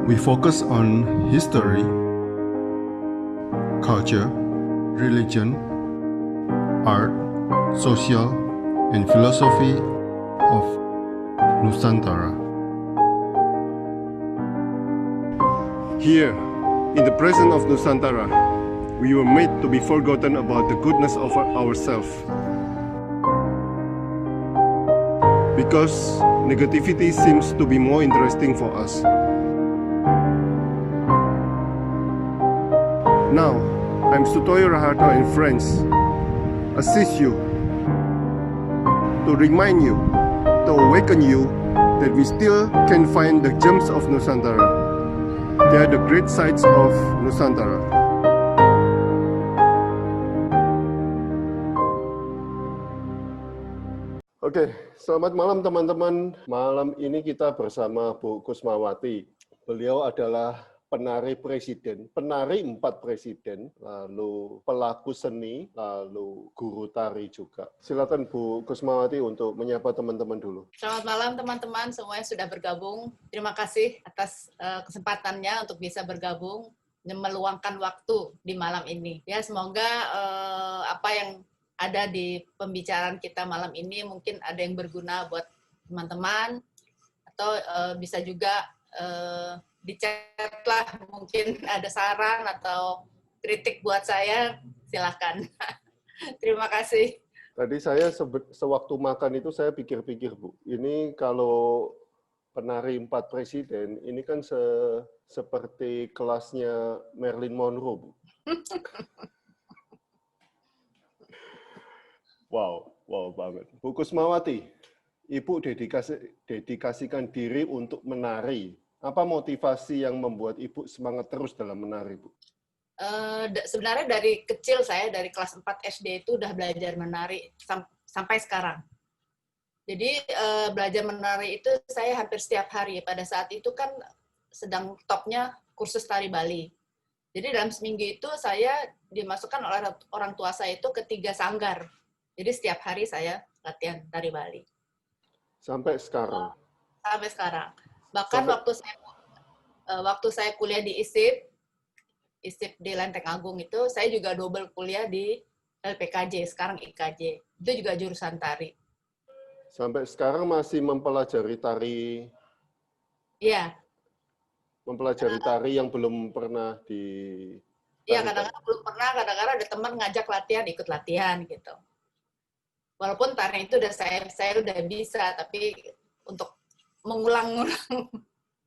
We focus on history, culture, religion, art, social, and philosophy of Nusantara. Here, in the presence of Nusantara, we were made to be forgotten about the goodness of ourselves. Because negativity seems to be more interesting for us. Now, I'm Sutoyo Raharto and friends, assist you, to remind you, to awaken you that we still can find the gems of Nusantara. They are the great sights of Nusantara. Oke, selamat malam teman-teman. Malam ini kita bersama Bu Kusmawati. Beliau adalah penari presiden, penari 4 presiden, lalu pelaku seni, lalu guru tari juga. Silakan Bu Kusmawati untuk menyapa teman-teman dulu. Selamat malam teman-teman, semuanya sudah bergabung. Terima kasih atas kesempatannya untuk bisa bergabung dan meluangkan waktu di malam ini. Ya, semoga apa yang ada di pembicaraan kita malam ini mungkin ada yang berguna buat teman-teman, atau bisa juga di chat lah, mungkin ada saran atau kritik buat saya, silakan. Terima kasih. Tadi saya sewaktu makan itu saya pikir-pikir, Bu, ini kalau penari 4 presiden, ini kan seperti kelasnya Marilyn Monroe, Bu. Wow banget. Bu Kusmawati, Ibu dedikasikan diri untuk menari. Apa motivasi yang membuat Ibu semangat terus dalam menari, Bu? Sebenarnya dari kecil saya, dari kelas 4 SD itu udah belajar menari sampai sekarang. Jadi belajar menari itu saya hampir setiap hari. Pada saat itu kan sedang topnya kursus tari Bali. Jadi dalam seminggu itu saya dimasukkan oleh orang tua saya itu ke 3 sanggar. Jadi setiap hari saya latihan tari Bali. Sampai sekarang? Sampai sekarang. Bahkan waktu saya kuliah di ISIP di Lenteng Agung itu, saya juga double kuliah di LPKJ, sekarang IKJ. Itu juga jurusan tari. Sampai sekarang masih mempelajari tari? Iya. Mempelajari tari yang belum pernah di... Iya, kadang-kadang belum pernah, kadang-kadang ada teman ngajak latihan, ikut latihan gitu. Walaupun tari itu saya udah bisa, tapi untuk mengulang-ulang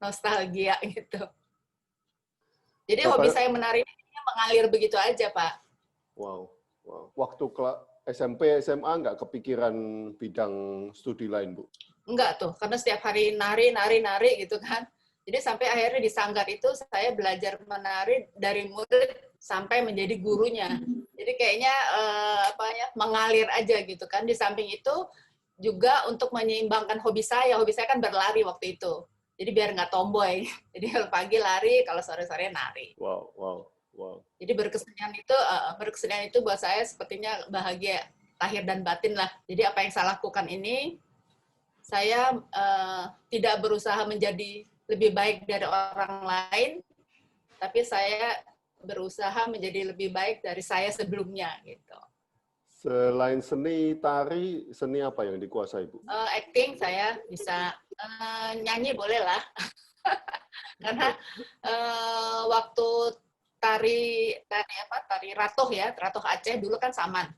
nostalgia gitu. Jadi hobi saya menari ini mengalir begitu aja, Pak. Wow. Waktu SMP, SMA nggak kepikiran bidang studi lain, Bu? Enggak tuh, karena setiap hari nari gitu kan. Jadi sampai akhirnya di sanggar itu saya belajar menari dari murid sampai menjadi gurunya. Jadi kayaknya mengalir aja gitu kan. Di samping itu juga untuk menyeimbangkan hobi saya kan berlari waktu itu. Jadi biar nggak tomboy. Jadi kalau pagi lari, kalau sore-sore nari. Wow. Jadi berkesenian itu buat saya sepertinya bahagia lahir dan batin lah. Jadi apa yang saya lakukan ini, saya tidak berusaha menjadi lebih baik dari orang lain, tapi saya berusaha menjadi lebih baik dari saya sebelumnya gitu. Selain seni tari, seni apa yang dikuasai, Bu? Acting saya bisa, nyanyi boleh lah. Karena waktu tari ratoh ya, ratoh Aceh dulu kan Saman.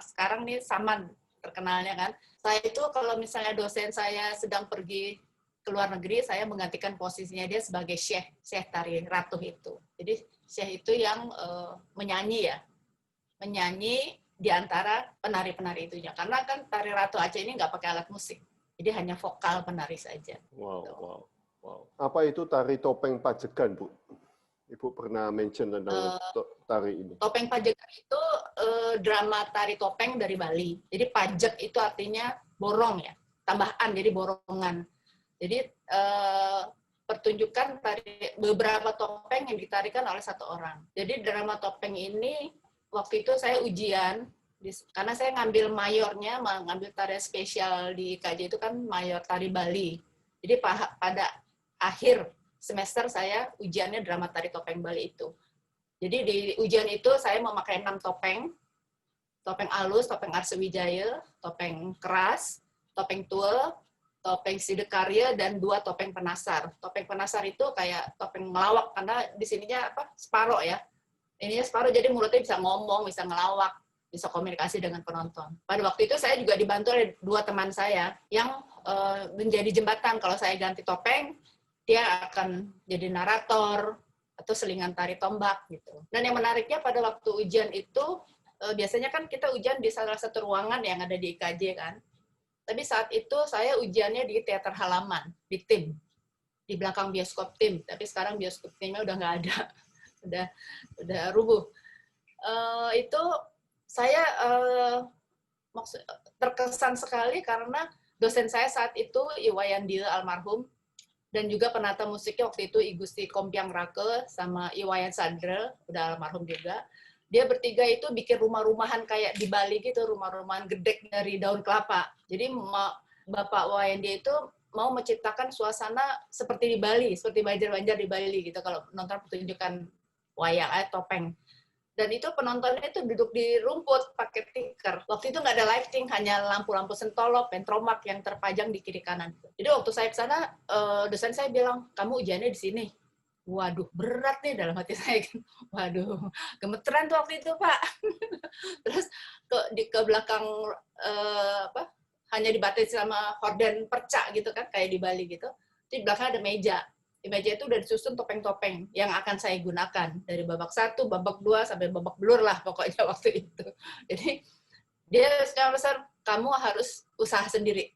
Sekarang nih Saman terkenalnya kan. Saya itu kalau misalnya dosen saya sedang pergi ke luar negeri, saya menggantikan posisinya dia sebagai syekh tari ratoh itu. Jadi syekh itu yang menyanyi di antara penari-penari itunya. Karena kan tari ratoh Aceh ini nggak pakai alat musik. Jadi hanya vokal penari saja. Wow. Apa itu tari topeng Pajegan, Bu? Ibu pernah mention tentang tari ini. Topeng Pajegan itu drama tari topeng dari Bali. Jadi pajak itu artinya borong ya, tambahan, jadi borongan. Jadi pertunjukan beberapa topeng yang ditarikan oleh satu orang. Jadi drama topeng ini waktu itu saya ujian, karena saya ngambil mayornya, mengambil tari spesial di IKJ itu kan mayor tari Bali. Jadi pada akhir semester saya ujiannya drama tari topeng Bali itu. Jadi di ujian itu saya memakai 6 topeng. Topeng alus, topeng Arsawijaya, topeng keras, topeng tuel, topeng sidekarya, dan 2 topeng penasar. Topeng penasar itu kayak topeng ngelawak, karena di sininya separuh ya. Ininya separuh, jadi mulutnya bisa ngomong, bisa ngelawak, bisa komunikasi dengan penonton. Pada waktu itu saya juga dibantu oleh 2 teman saya yang menjadi jembatan. Kalau saya ganti topeng, dia akan jadi narator atau selingan tari tombak gitu. Dan yang menariknya pada waktu ujian itu, biasanya kan kita ujian di salah satu ruangan yang ada di IKJ kan. Tapi saat itu saya ujiannya di teater halaman, di tim, di belakang bioskop tim. Tapi sekarang bioskop timnya udah nggak ada, udah rubuh. Itu saya terkesan sekali karena dosen saya saat itu Iwayan Dio almarhum, dan juga penata musiknya waktu itu I Gusti Kompiang Rake sama Iwayan Sadra, udah almarhum juga. Dia bertiga itu bikin rumah-rumahan kayak di Bali gitu, rumah-rumahan gedek dari daun kelapa. Jadi Bapak Iwayan Dio itu mau menciptakan suasana seperti di Bali, seperti Banjar-Banjar di Bali gitu kalau nonton pertunjukan wayang topeng. Dan itu penontonnya itu duduk di rumput pakai tikar. Waktu itu nggak ada lighting, hanya lampu-lampu sentolop, pentromak yang terpajang di kiri kanan. Jadi waktu saya ke sana, dosen saya bilang, kamu ujiannya di sini. Waduh, berat nih dalam hati saya. Waduh, gemeteran tuh waktu itu, Pak. Terus ke belakang, hanya dibatasi sama horden perca gitu kan, kayak di Bali gitu. Di belakang ada meja. Di meja itu udah disusun topeng-topeng yang akan saya gunakan dari babak 1, babak 2 sampai babak belur lah pokoknya waktu itu. Jadi dia secara besar kamu harus usaha sendiri.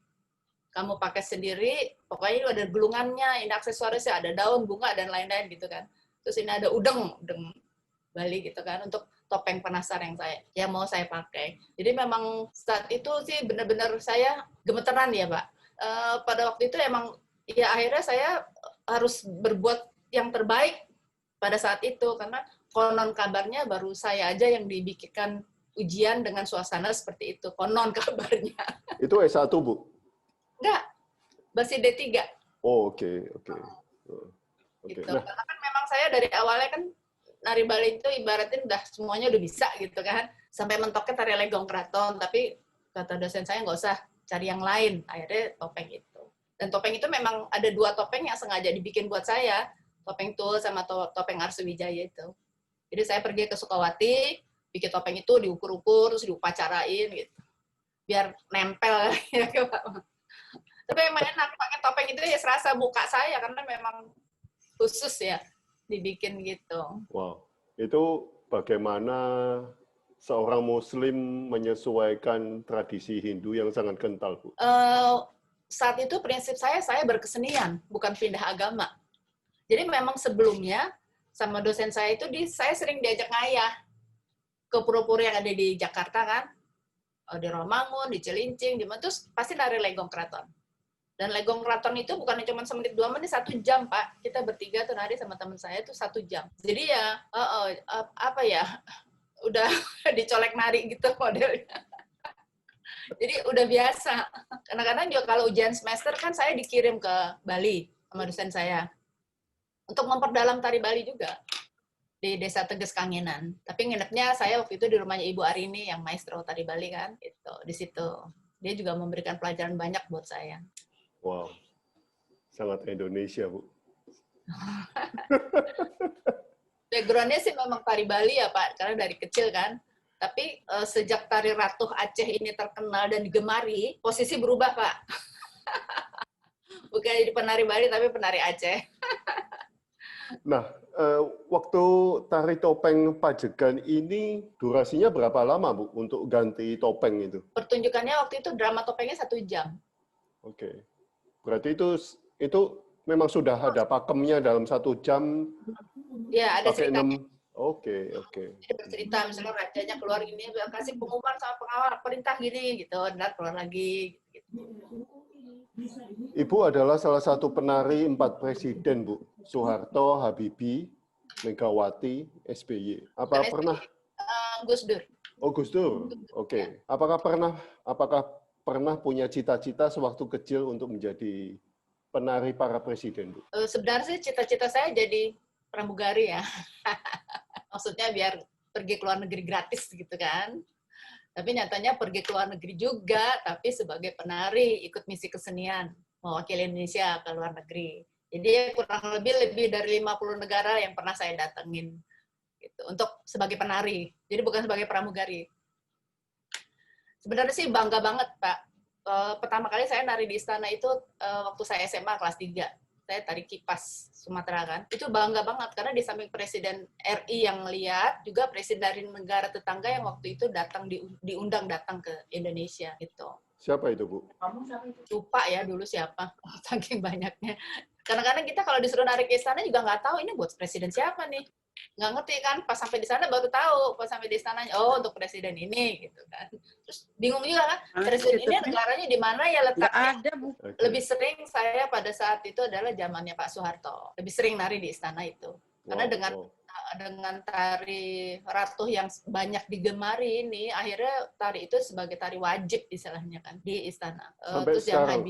Kamu pakai sendiri, pokoknya ada gulungannya, ini aksesorisnya, ada daun, bunga dan lain-lain gitu kan. Terus ini ada udeng Bali gitu kan untuk topeng penasar yang mau saya pakai. Jadi memang saat itu sih benar-benar saya gemeteran ya, Pak. Pada waktu itu emang ya akhirnya saya harus berbuat yang terbaik pada saat itu, karena konon kabarnya baru saya aja yang dibikinkan ujian dengan suasana seperti itu, konon kabarnya. Itu S1, Bu? Enggak, masih D3. Oh, oke. Gitu. Nah, Karena kan memang saya dari awalnya kan nari Bali itu ibaratin udah semuanya udah bisa gitu kan, sampai mentoknya tari legong keraton, tapi kata dosen saya nggak usah cari yang lain, akhirnya topeng itu. Dan topeng itu memang ada 2 topeng yang sengaja dibikin buat saya, topeng tuel sama topeng Arsawijaya itu. Jadi saya pergi ke Sukawati, bikin topeng itu diukur-ukur, terus diupacarain gitu. Biar nempel ya Pak. Tapi emang enak pakai topeng itu ya serasa muka saya karena memang khusus ya dibikin gitu. wow. Itu bagaimana seorang Muslim menyesuaikan tradisi Hindu yang sangat kental, Bu? Saat itu prinsip saya berkesenian, bukan pindah agama. Jadi memang sebelumnya sama dosen saya itu saya sering diajak ngayah ke pura-pura yang ada di Jakarta kan, di Romangun, di Cilincing, di mana terus pasti nari legong keraton. Dan legong keraton itu bukan cuma semenit 2 menit, 1 jam Pak. Kita bertiga tuh nari sama teman saya tuh 1 jam. Jadi ya udah dicolek nari gitu modelnya. Jadi udah biasa. Kadang-kadang juga kalau ujian semester kan saya dikirim ke Bali sama dosen saya untuk memperdalam tari Bali juga di Desa Teges Kangenan. Tapi nginepnya saya waktu itu di rumahnya Ibu Arini yang maestro tari Bali kan, gitu. Di situ dia juga memberikan pelajaran banyak buat saya. Wow, sangat Indonesia, Bu. Background-nya sih memang tari Bali ya Pak, karena dari kecil kan. Tapi sejak tari Ratuh Aceh ini terkenal dan digemari, posisi berubah, Pak. Bukan jadi penari Bali, tapi penari Aceh. Nah, waktu tari topeng Pajegan ini durasinya berapa lama, Bu, untuk ganti topeng itu? Pertunjukannya waktu itu drama topengnya 1 jam. Oke. Berarti itu memang sudah ada pakemnya dalam 1 jam? Ya, ada pakai ceritanya. 6. Oke. Jadi bercerita, misalnya rajanya keluar gini, kasih pengumuman sama pengawal, perintah gini, gitu, dan keluar lagi. Gitu. Ibu adalah salah satu penari 4 presiden, Bu. Soeharto, Habibie, Megawati, SBY. Apa pernah? Gus Dur. Oh, Gus Dur. Oke. Apakah pernah punya cita-cita sewaktu kecil untuk menjadi penari para presiden, Bu? Sebenarnya sih cita-cita saya jadi pramugari ya. Maksudnya biar pergi ke luar negeri gratis gitu kan. Tapi nyatanya pergi ke luar negeri juga, tapi sebagai penari, ikut misi kesenian, mewakili Indonesia ke luar negeri. Jadi kurang lebih dari 50 negara yang pernah saya datengin. Gitu, untuk sebagai penari, jadi bukan sebagai pramugari. Sebenarnya sih bangga banget, Pak. Pertama kali saya nari di istana itu waktu saya SMA kelas 3. Saya tari kipas Sumatera kan. Itu bangga banget karena di samping Presiden RI yang lihat, juga presiden dari negara tetangga yang waktu itu diundang datang ke Indonesia gitu. Siapa itu, Bu? Kamu siapa itu? Lupa ya dulu siapa, saking banyaknya. Kadang-kadang kita kalau disuruh narik ke istana juga nggak tahu ini buat presiden siapa nih. Nggak ngerti kan, pas sampai di sana baru tahu, pas sampai di istananya, oh untuk presiden ini gitu kan. Terus bingung juga kan, presiden ini negaranya di mana ya letaknya? Ada, Bu. Lebih sering saya pada saat itu adalah zamannya Pak Soeharto. Lebih sering nari di istana itu. Karena dengan tari ratuh yang banyak digemari ini, akhirnya tari itu sebagai tari wajib istilahnya kan di istana.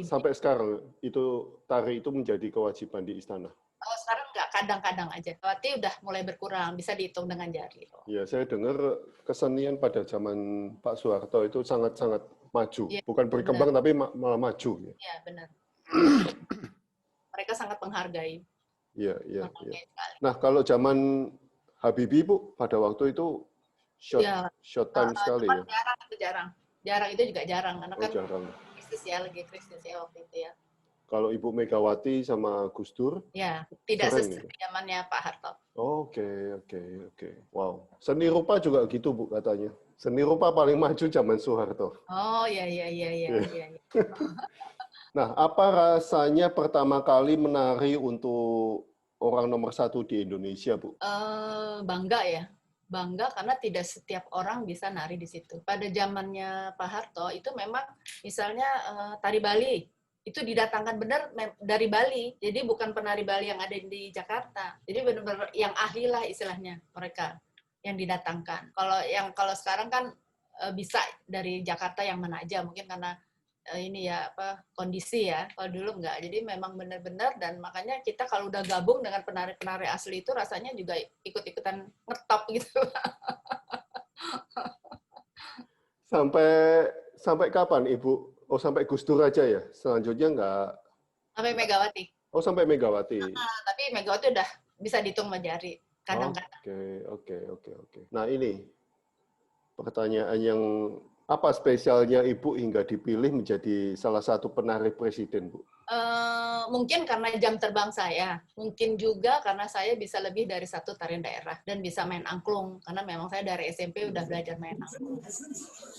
Sampai sekarang itu tari itu menjadi kewajiban di istana. Oh, sekarang nggak, kadang-kadang aja. Berarti udah mulai berkurang, bisa dihitung dengan jari. Ya, saya dengar kesenian pada zaman Pak Soeharto itu sangat-sangat maju. Ya, bukan berkembang, benar. Tapi malah maju. Iya, benar. Mereka sangat menghargai. Iya. Nah, kalau zaman Habibie, Bu, pada waktu itu short time sekali ya? Jarang itu juga jarang. Karena kan jarang. Krisis ya waktu itu ya. Kalau Ibu Megawati sama Gus Dur? Ya, tidak sesuai zamannya Pak Harto. Oke. Wow. Seni rupa juga gitu, Bu, katanya. Seni rupa paling maju zaman Soeharto. Oh, iya. Nah, apa rasanya pertama kali menari untuk orang nomor 1 di Indonesia, Bu? Bangga ya. Bangga karena tidak setiap orang bisa nari di situ. Pada zamannya Pak Harto, itu memang misalnya tari Bali, itu didatangkan benar dari Bali. Jadi bukan penari Bali yang ada di Jakarta. Jadi benar-benar yang ahli lah istilahnya mereka yang didatangkan. Kalau sekarang kan bisa dari Jakarta yang mana aja, mungkin karena ini ya kondisi ya. Kalau dulu enggak. Jadi memang benar-benar, dan makanya kita kalau udah gabung dengan penari-penari asli itu rasanya juga ikut-ikutan ngetop gitu. Sampai kapan, Ibu? Oh, sampai Gus Dur aja ya? Selanjutnya nggak? Sampai Megawati. Oh, sampai Megawati. Tapi Megawati udah bisa dihitung sama jari. Kadang-kadang. Oke. Nah, ini pertanyaan yang apa spesialnya Ibu hingga dipilih menjadi salah satu penari presiden, Bu? Mungkin karena jam terbang saya. Mungkin juga karena saya bisa lebih dari satu tarian daerah. Dan bisa main angklung. Karena memang saya dari SMP udah belajar main angklung.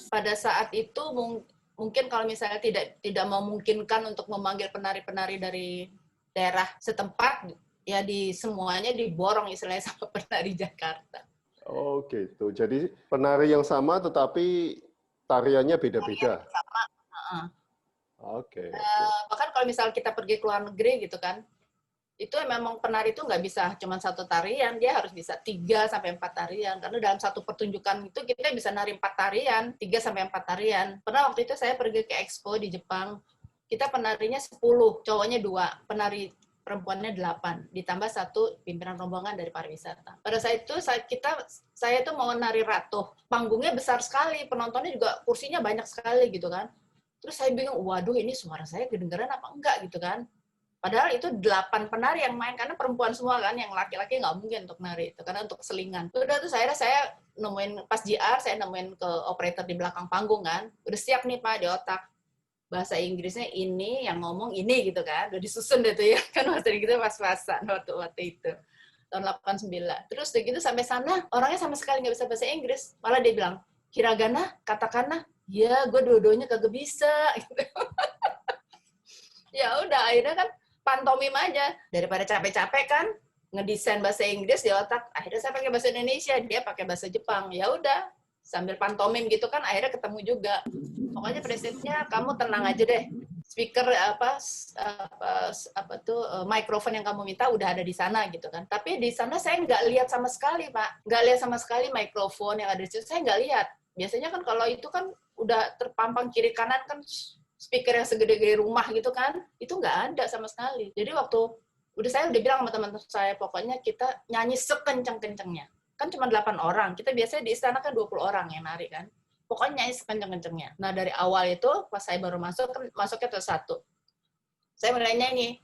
Pada saat itu mungkin kalau misalnya tidak memungkinkan untuk memanggil penari-penari dari daerah setempat, ya semuanya diborong istilahnya sama penari Jakarta. Oh gitu. Jadi penari yang sama tetapi tariannya beda-beda. Sama. Oke. Bahkan kalau misalnya kita pergi ke luar negeri gitu kan, itu memang penari itu nggak bisa cuma satu tarian, dia harus bisa 3-4 tarian. Karena dalam satu pertunjukan itu kita bisa nari 4 tarian, 3-4 tarian. Pernah waktu itu saya pergi ke Expo di Jepang, kita penarinya 10, cowoknya 2, penari perempuannya 8, ditambah 1 pimpinan rombongan dari pariwisata. Pada saat itu saya tuh mau nari ratuh, panggungnya besar sekali, penontonnya juga kursinya banyak sekali gitu kan. Terus saya bingung, waduh ini suara saya kedengeran apa enggak gitu kan. Padahal itu 8 penari yang main, karena perempuan semua kan, yang laki-laki nggak mungkin untuk nari itu, karena untuk selingan. Udah tuh saya nemuin, pas JR, saya nemuin ke operator di belakang panggung kan, udah siap nih Pak di otak. Bahasa Inggrisnya ini, yang ngomong ini gitu kan, udah disusun deh tuh ya, kan bahasa Inggrisnya pas-pasan waktu itu. Tahun 89. Terus begitu sampai sana, orangnya sama sekali nggak bisa bahasa Inggris. Malah dia bilang, hiragana, katakana, ya gue dua-duanya kagak bisa. Gitu. Ya udah, akhirnya kan pantomim aja, daripada capek-capek kan ngedesain bahasa Inggris di otak, akhirnya saya pakai bahasa Indonesia, dia pakai bahasa Jepang. Ya udah, sambil pantomim gitu kan akhirnya ketemu juga. Pokoknya presidennya kamu tenang aja deh, speaker mikrofon yang kamu minta udah ada di sana gitu kan. Tapi di sana saya nggak lihat sama sekali Pak, nggak lihat sama sekali mikrofon yang ada di situ, saya nggak lihat. Biasanya kan kalau itu kan udah terpampang kiri kanan kan speaker yang segede-gede rumah gitu kan, itu nggak ada sama sekali. Jadi saya udah bilang sama teman-teman saya, pokoknya kita nyanyi sekencang-kencangnya. Kan cuma 8 orang, kita biasanya di istana kan 20 orang yang nari kan. Pokoknya nyanyi sekencang-kencangnya. Nah dari awal itu, pas saya baru masuk, kan masuknya tuh satu. Saya mulai nyanyi.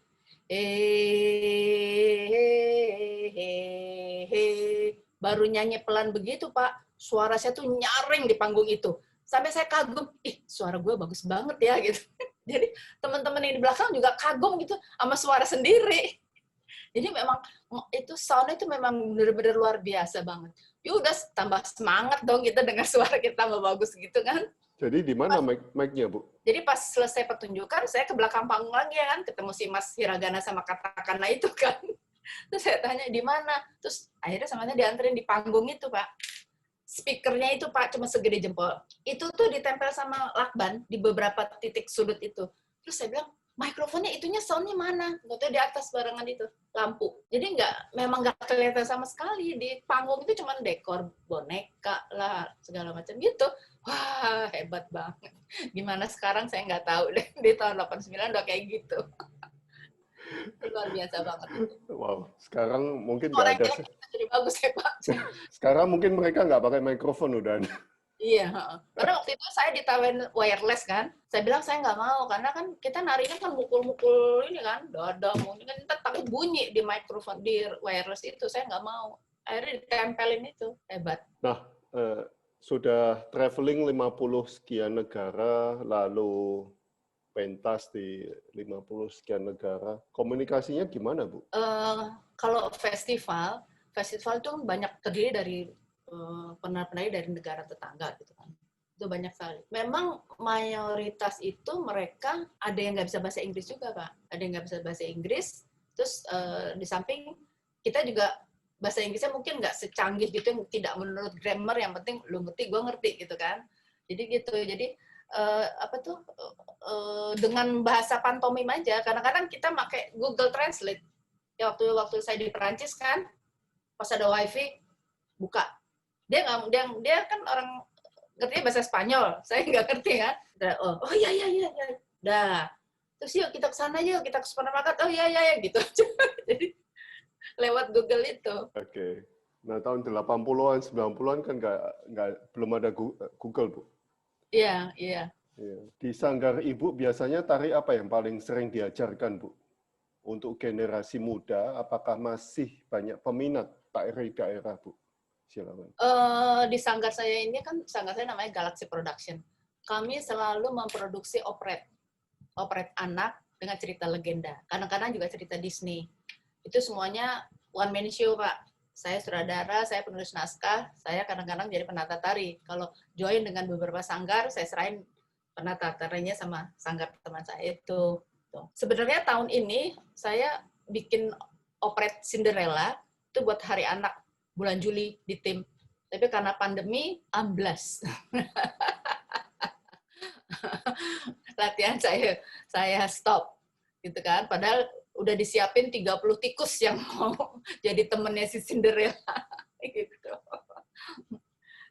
Baru nyanyi pelan begitu Pak, suara saya tuh nyaring di panggung itu. Sampai saya kagum, suara gue bagus banget ya gitu. Jadi teman-teman yang di belakang juga kagum gitu sama suara sendiri. Jadi memang itu sound itu memang benar-benar luar biasa banget. Ya udah tambah semangat dong kita dengar suara kita tambah bagus gitu kan. Jadi di mana mic-nya, Bu? Jadi pas selesai pertunjukan, saya ke belakang panggung lagi ya kan, ketemu si Mas Hiragana sama Katakana itu kan. Terus saya tanya di mana? Terus akhirnya samanya dianterin di panggung itu, Pak. Speakernya itu, Pak, cuma segede jempol. Itu tuh ditempel sama lakban di beberapa titik sudut itu. Terus saya bilang, mikrofonnya itunya soundnya mana? Nggak tahu di atas barengan itu, lampu. Jadi memang nggak kelihatan sama sekali. Di panggung itu cuma dekor, boneka lah, segala macam gitu. Wah, hebat banget. Gimana sekarang saya nggak tahu deh. Di tahun 89 udah kayak gitu. Luar biasa banget. Wow, sekarang mungkin nggak ada. Jadi bagus ya, Pak. Sekarang mungkin mereka nggak pakai mikrofon udah. Iya, karena waktu itu saya ditawarin wireless kan, saya bilang saya nggak mau karena kan kita narinya kan mukul-mukul ini kan, dada, mungkin kan kita takut bunyi di mikrofon di wireless itu, saya nggak mau. Akhirnya ditempelin itu, hebat. Nah, sudah traveling 50 sekian negara, lalu pentas di 50 sekian negara. Komunikasinya gimana, Bu? Kalau festival itu banyak terdiri dari penari dari negara tetangga gitu kan. Itu banyak sekali. Memang mayoritas itu mereka ada yang nggak bisa bahasa Inggris juga, Pak. Ada yang nggak bisa bahasa Inggris. Terus di samping kita juga bahasa Inggrisnya mungkin nggak secanggih gitu, yang tidak menurut grammar, yang penting lu ngerti, gue ngerti gitu kan. Jadi gitu. Jadi dengan bahasa pantomim aja. Kadang-kadang kita pakai Google Translate. Ya waktu saya di Perancis kan, pas ada wifi buka. Dia kan orang ngerti bahasa Spanyol, saya nggak ngerti kan. Oh iya. Dah. Terus yuk kita ke sana yuk, kita ke supermarket. Oh iya gitu. Jadi lewat Google itu. Oke. Nah, tahun 80-an, 90-an kan belum ada Google, Bu. Iya. Di sanggar Ibu biasanya tari apa yang paling sering diajarkan, Bu? Untuk generasi muda, apakah masih banyak peminat tari daerah, Bu? Silakan. Di sanggar saya ini kan, sanggar saya namanya Galaxy Production. Kami selalu memproduksi operet anak dengan cerita legenda. Kadang-kadang juga cerita Disney. Itu semuanya one man show, Pak. Saya sutradara, saya penulis naskah, saya kadang-kadang jadi penata tari. Kalau join dengan beberapa sanggar, saya serahin penata tarinya sama sanggar teman saya itu. Sebenarnya tahun ini saya bikin operet Cinderella itu buat Hari Anak bulan Juli di tim. Tapi karena pandemi, amblas. Latihan saya stop. Gitu kan. Padahal udah disiapin 30 tikus yang mau jadi temennya si Cinderella. Gitu.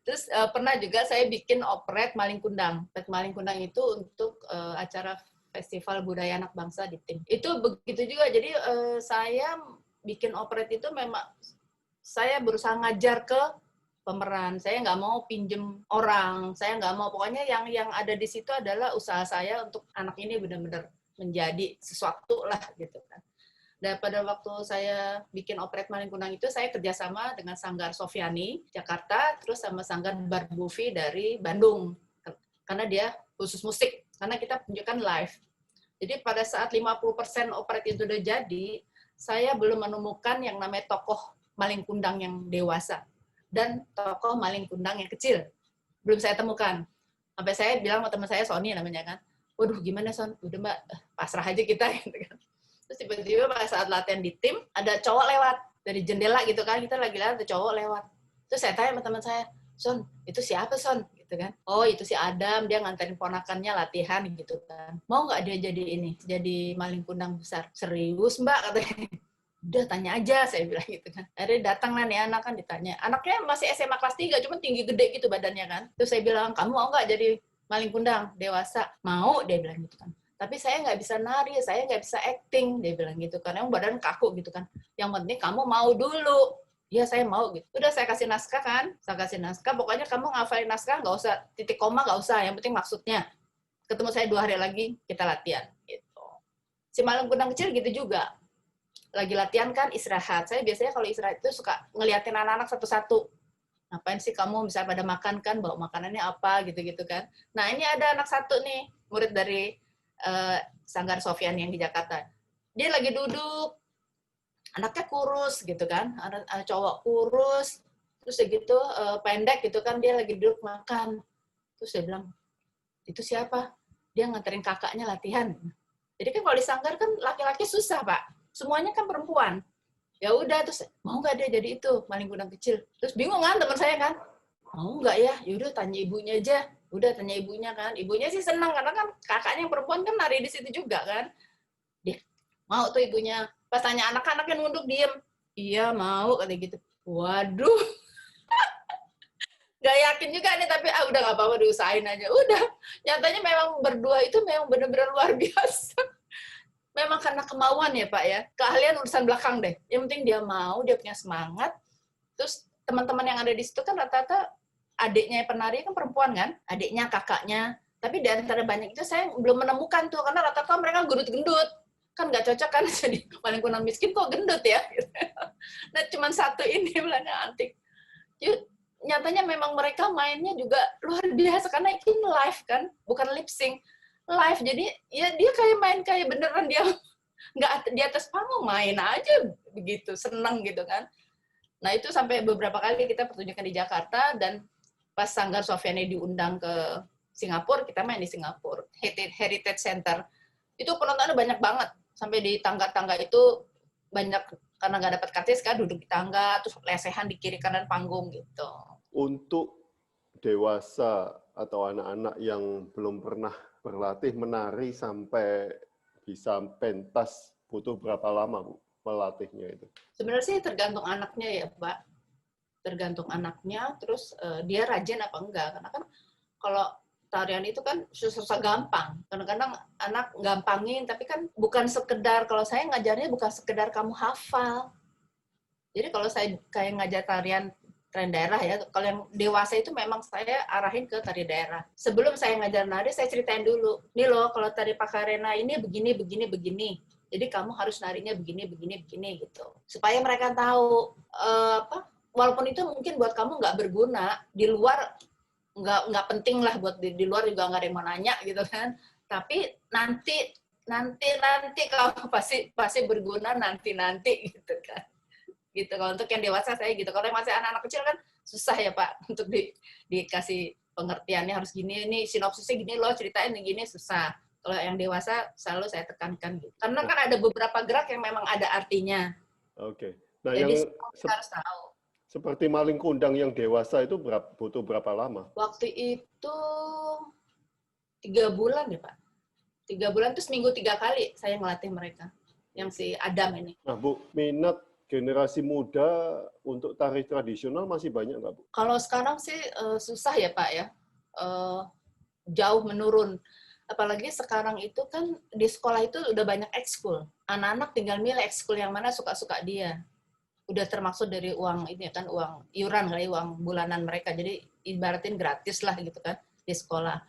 Terus pernah juga saya bikin operet Maling Kundang. Operet Maling Kundang itu untuk acara Festival Budaya Anak Bangsa di tim. Itu begitu juga. Jadi saya bikin operet itu memang saya berusaha ngajar ke pemeran. Saya nggak mau pinjem orang. Saya nggak mau. Pokoknya yang ada di situ adalah usaha saya untuk anak ini benar-benar menjadi sesuatu lah gitu kan. Dan pada waktu saya bikin operet Maling Kundang itu, saya kerjasama dengan Sanggar Sofiani, Jakarta, terus sama Sanggar Barbuvi dari Bandung. Karena dia khusus musik. Karena kita tunjukkan live. Jadi pada saat 50% operet itu udah jadi, saya belum menemukan yang namanya tokoh Maling Kundang yang dewasa dan tokoh Maling Kundang yang kecil. Belum saya temukan. Sampai saya bilang sama teman saya, Sony namanya kan, waduh gimana Son, udah Mbak, pasrah aja kita. Gitu kan. Terus tiba-tiba pada saat latihan di tim, ada cowok lewat dari jendela gitu kan, kita lagi lihat ada cowok lewat. Terus saya tanya sama teman saya, Son, itu siapa Son? Gitu kan. Oh itu si Adam, dia nganterin ponakannya latihan gitu kan. Mau nggak dia jadi Maling Kundang besar? Serius Mbak, katanya. Udah tanya aja, saya bilang gitu kan. Akhirnya datang lah nih anak kan ditanya. Anaknya masih SMA kelas 3, cuma tinggi gede gitu badannya kan. Terus saya bilang, kamu mau nggak jadi maling kundang dewasa, mau dia bilang gitu kan. Tapi saya nggak bisa nari, saya nggak bisa acting, dia bilang gitu kan. Yang badan kaku gitu kan. Yang penting kamu mau dulu. Ya saya mau gitu. Udah saya kasih naskah kan, saya kasih naskah. Pokoknya kamu ngafalin naskah, nggak usah titik koma, nggak usah. Yang penting maksudnya. Ketemu saya 2 hari lagi, kita latihan. Gitu. Si maling kundang kecil gitu juga. Lagi latihan kan istirahat. Saya biasanya kalau istirahat itu suka ngeliatin anak-anak satu-satu. Ngapain sih kamu bisa pada makan kan, bawa makanannya apa gitu-gitu kan. Nah ini ada anak satu nih, murid dari Sanggar Sofyan yang di Jakarta. Dia lagi duduk, anaknya kurus gitu kan, anak cowok kurus, terus gitu pendek gitu kan, dia lagi duduk makan. Terus dia bilang, itu siapa? Dia nganterin kakaknya latihan. Jadi kan kalau di Sanggar kan laki-laki susah Pak, semuanya kan perempuan. Ya udah, terus mau nggak dia jadi itu maling kundang kecil? Terus bingung kan teman saya kan, mau nggak ya? Yaudah tanya ibunya aja. Udah tanya ibunya kan, ibunya sih senang karena kan kakaknya yang perempuan kan nari di situ juga kan. Dia mau tuh ibunya. Pas tanya anak-anaknya nunduk diem, iya mau kata gitu. Waduh, nggak yakin juga nih tapi udah nggak apa-apa diusahain aja. Udah, nyatanya memang berdua itu memang benar-benar luar biasa. Memang karena kemauan ya Pak ya, keahlian urusan belakang deh. Yang penting dia mau, dia punya semangat. Terus teman-teman yang ada di situ kan rata-rata adiknya penari kan perempuan kan, adiknya, kakaknya. Tapi di antara banyak itu saya belum menemukan tuh, karena rata-rata mereka gendut-gendut. Kan nggak cocok kan, jadi paling kundang miskin kok gendut ya. Nah cuma satu ini bilangnya antik. Jadi, nyatanya memang mereka mainnya juga luar biasa, karena ini live kan, bukan lip sync. Live, jadi ya dia kayak main kayak beneran dia nggak di atas panggung, main aja begitu, seneng gitu kan. Nah itu sampai beberapa kali kita pertunjukan di Jakarta, dan pas Sanggar Sofyan diundang ke Singapura, kita main di Singapura, Heritage Center. Itu penontonnya banyak banget, sampai di tangga-tangga itu banyak, karena nggak dapat kartis kan, duduk di tangga, terus lesehan di kiri kanan panggung gitu. Untuk dewasa atau anak-anak yang belum pernah berlatih menari sampai bisa pentas, butuh berapa lama Bu melatihnya itu? Sebenarnya sih tergantung anaknya ya Pak. Tergantung anaknya, terus dia rajin apa enggak. Karena kan kalau tarian itu kan susah gampang. Kadang-kadang anak gampangin, tapi kan bukan sekedar, kalau saya ngajarnya bukan sekedar kamu hafal. Jadi kalau saya kayak ngajar tarian daerah ya, kalau yang dewasa itu memang saya arahin ke tari daerah. Sebelum saya ngajar nari, saya ceritain dulu. Nih loh, kalau tari Pakarena ini begini, begini, begini. Jadi kamu harus narinya begini, begini, begini gitu. Supaya mereka tahu, walaupun itu mungkin buat kamu nggak berguna, di luar nggak penting lah, buat di luar juga nggak ada yang mau nanya gitu kan. Tapi nanti kamu pasti berguna nanti gitu kan. Gitu. Kalau untuk yang dewasa saya gitu. Kalau yang masih anak-anak kecil kan susah ya Pak untuk dikasih pengertiannya harus gini, ini sinopsisnya gini loh, ceritain gini, susah. Kalau yang dewasa selalu saya tekankan gitu. Karena kan ada beberapa gerak yang memang ada artinya. Oke. Nah, Jadi yang kita harus tahu. seperti maling kundang yang dewasa itu butuh berapa lama? Waktu itu 3 bulan ya Pak. 3 bulan itu seminggu 3 kali saya ngelatih mereka. Yang si Adam ini. Nah Bu, minat generasi muda untuk tari tradisional masih banyak nggak Bu? Kalau sekarang sih susah ya Pak ya. Jauh menurun. Apalagi sekarang itu kan di sekolah itu udah banyak ekskul. Anak-anak tinggal milih ekskul yang mana suka-suka dia. Udah termaksud dari uang ini kan, uang iuran kali, uang bulanan mereka. Jadi ibaratin gratis lah gitu kan di sekolah.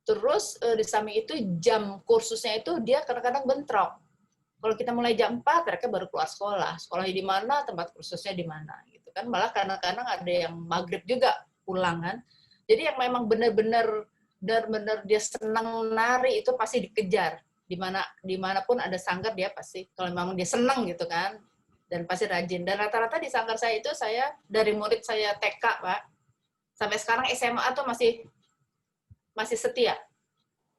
Terus di samping itu jam kursusnya itu dia kadang-kadang bentrok. Kalau kita mulai jam 4, mereka baru keluar sekolah. Sekolahnya di mana, tempat kursusnya di mana gitu kan. Malah kadang-kadang ada yang maghrib juga pulang kan. Jadi yang memang benar-benar dia senang nari itu pasti dikejar. Dimanapun ada sanggar dia pasti, kalau memang dia senang gitu kan, dan pasti rajin. Dan rata-rata di sanggar saya itu, saya dari murid saya TK Pak, sampai sekarang SMA tuh masih setia.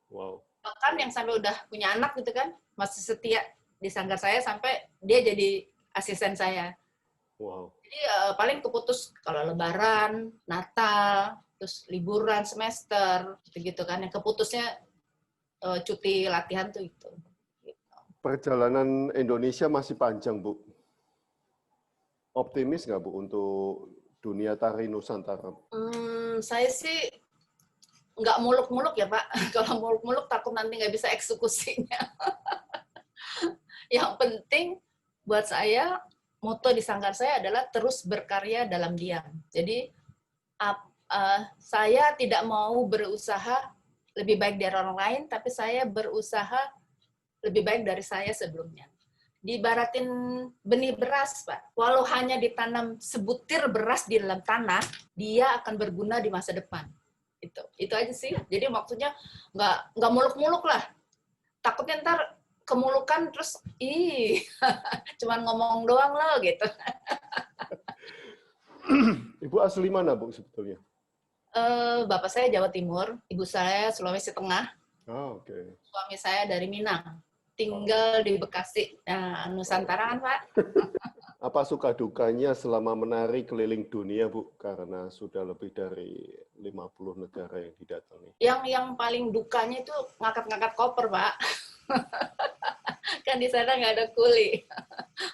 Wow. Bahkan yang sampai udah punya anak gitu kan, masih setia di sanggar saya sampai dia jadi asisten saya. Wow. Jadi paling keputus kalau Lebaran, Natal, terus liburan semester, gitu kan. Yang keputusnya cuti latihan tuh itu. Gitu. Perjalanan Indonesia masih panjang Bu. Optimis nggak Bu untuk dunia tari Nusantara? Saya sih nggak muluk-muluk ya Pak. Kalau muluk-muluk takut nanti nggak bisa eksekusinya. Yang penting buat saya, moto di sanggar saya adalah terus berkarya dalam diam. Jadi saya tidak mau berusaha lebih baik dari orang lain, tapi saya berusaha lebih baik dari saya sebelumnya. Diibaratin benih beras, Pak. Walau hanya ditanam sebutir beras di dalam tanah, dia akan berguna di masa depan. Itu aja sih. Jadi maksudnya nggak muluk-muluk lah. Takutnya ntar kemulukan terus, cuman ngomong doang loh gitu. Ibu asli mana, Bu, sebetulnya? Bapak saya Jawa Timur, ibu saya Sulawesi Tengah. Oh, oke. Suami saya dari Minang. Tinggal di Bekasi. Nah, Nusantara kan, Pak? Apa suka dukanya selama menari keliling dunia, Bu? Karena sudah lebih dari 50 negara yang didatangi. Yang paling dukanya itu ngangkat-ngangkat koper, Pak. Kan di sana nggak ada kuli.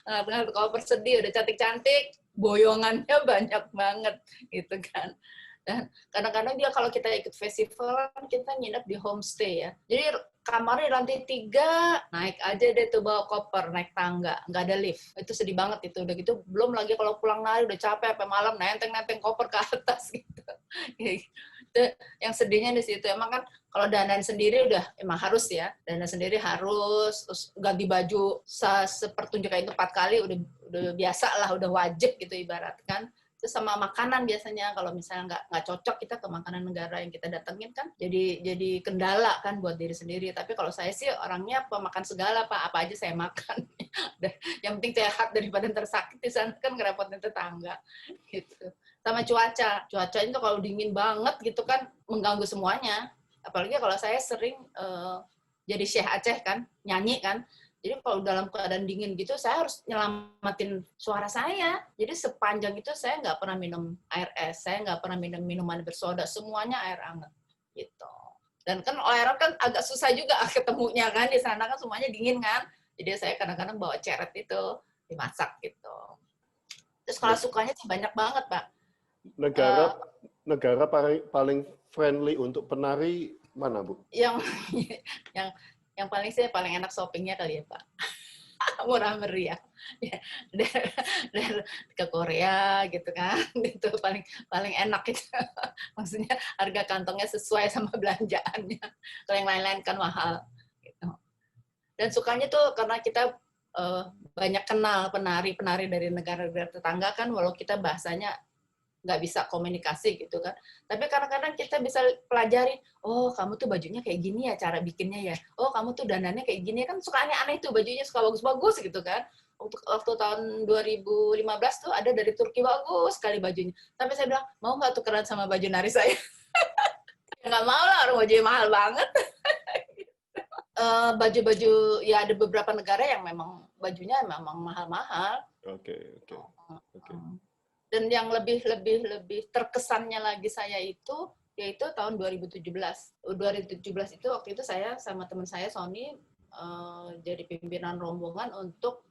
Ngangkat-ngangkat koper sedih, udah cantik-cantik, boyongannya banyak banget, gitu kan. Dan kadang-kadang dia kalau kita ikut festival, kita nginep di homestay ya. Jadi kamarnya lantai 3, naik aja deh tuh bawa koper, naik tangga, nggak ada lift. Itu sedih banget itu. Udah gitu, belum lagi kalau pulang nari udah capek, sampai malam nenteng-nenteng koper ke atas gitu. Itu yang sedihnya di situ. Emang kan kalau dandan sendiri udah emang harus ya. Dandan sendiri harus, terus ganti baju sepertunjukan itu 4 kali, udah biasa lah, udah wajib gitu ibaratkan. Terus sama makanan biasanya kalau misalnya nggak cocok kita ke makanan negara yang kita datengin kan jadi kendala kan buat diri sendiri. Tapi kalau saya sih orangnya pemakan segala Pak, apa aja saya makan. Yang penting sehat daripada tersakit di sana kan ngerepotin tetangga gitu. Sama cuaca itu kalau dingin banget gitu kan mengganggu semuanya. Apalagi kalau saya sering jadi Syekh Aceh kan, nyanyi kan. Jadi kalau dalam keadaan dingin gitu, saya harus nyelamatin suara saya. Jadi sepanjang itu saya nggak pernah minum air es, saya nggak pernah minum minuman bersoda, semuanya air hangat. Gitu. Dan kan air kan agak susah juga ketemunya kan, di sana kan semuanya dingin kan. Jadi saya kadang-kadang bawa ceret itu, dimasak gitu. Terus kalau sukanya sih banyak banget, Pak. Negara paling friendly untuk penari mana, Bu? Yang paling sih paling enak shoppingnya kali ya Pak. Murah meriah. Ya, dari ke Korea gitu kan. Itu paling enak itu. Maksudnya harga kantongnya sesuai sama belanjaannya. Kalau yang lain-lain kan mahal. Gitu. Dan sukanya tuh karena kita banyak kenal penari-penari dari negara-negara tetangga kan, walau kita bahasanya nggak bisa komunikasi gitu kan. Tapi kadang-kadang kita bisa pelajari, oh kamu tuh bajunya kayak gini ya cara bikinnya ya. Oh kamu tuh dandannya kayak gini kan, suka aneh-aneh tuh bajunya, suka bagus-bagus gitu kan. Waktu tahun 2015 tuh ada dari Turki bagus sekali bajunya. Tapi saya bilang, mau nggak tukeran sama baju nari saya? Nggak mau lah, orang bajunya mahal banget. Baju-baju, ya ada beberapa negara yang memang bajunya memang mahal-mahal. Oke. Dan yang lebih terkesannya lagi saya itu yaitu tahun 2017. 2017 itu waktu itu saya sama teman saya Sony jadi pimpinan rombongan untuk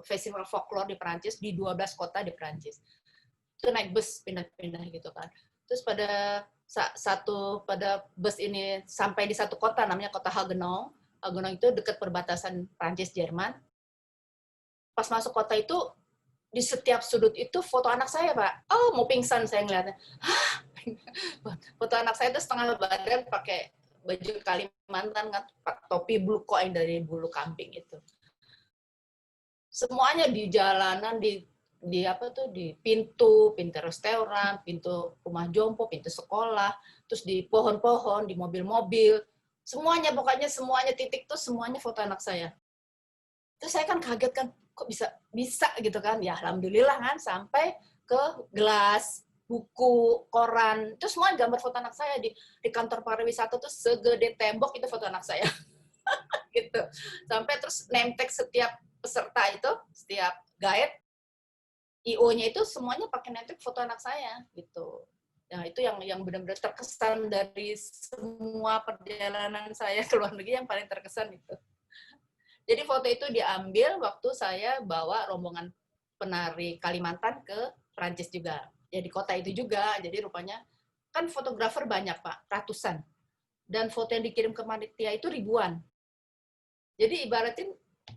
festival folklore di Perancis di 12 kota di Perancis. Itu naik bus pindah-pindah gitu kan. Terus pada bus ini sampai di satu kota namanya kota Haguenau. Haguenau itu dekat perbatasan Perancis Jerman. Pas masuk kota itu di setiap sudut itu foto anak saya, Pak. Oh, mau pingsan saya ngeliatnya. Hah? Foto anak saya itu setengah badan pakai baju Kalimantan, topi blue coin dari bulu kambing itu. Semuanya di jalanan, di pintu restoran, pintu rumah jompo, pintu sekolah, terus di pohon-pohon, di mobil-mobil. Semuanya, pokoknya semuanya titik tuh semuanya foto anak saya. Terus saya kan kaget kan, kok bisa gitu kan, ya alhamdulillah kan, sampai ke gelas, buku, koran, itu semua gambar foto anak saya di kantor pariwisata tuh segede tembok itu foto anak saya. Gitu. Sampai terus name tag setiap peserta itu, setiap guide, IO-nya itu semuanya pakai name tag foto anak saya gitu. Nah, itu yang benar-benar terkesan dari semua perjalanan saya ke luar negeri, yang paling terkesan itu. Jadi foto itu diambil waktu saya bawa rombongan penari Kalimantan ke Prancis juga. Ya di kota itu juga. Jadi rupanya kan fotografer banyak Pak, ratusan. Dan foto yang dikirim ke panitia itu ribuan. Jadi ibaratin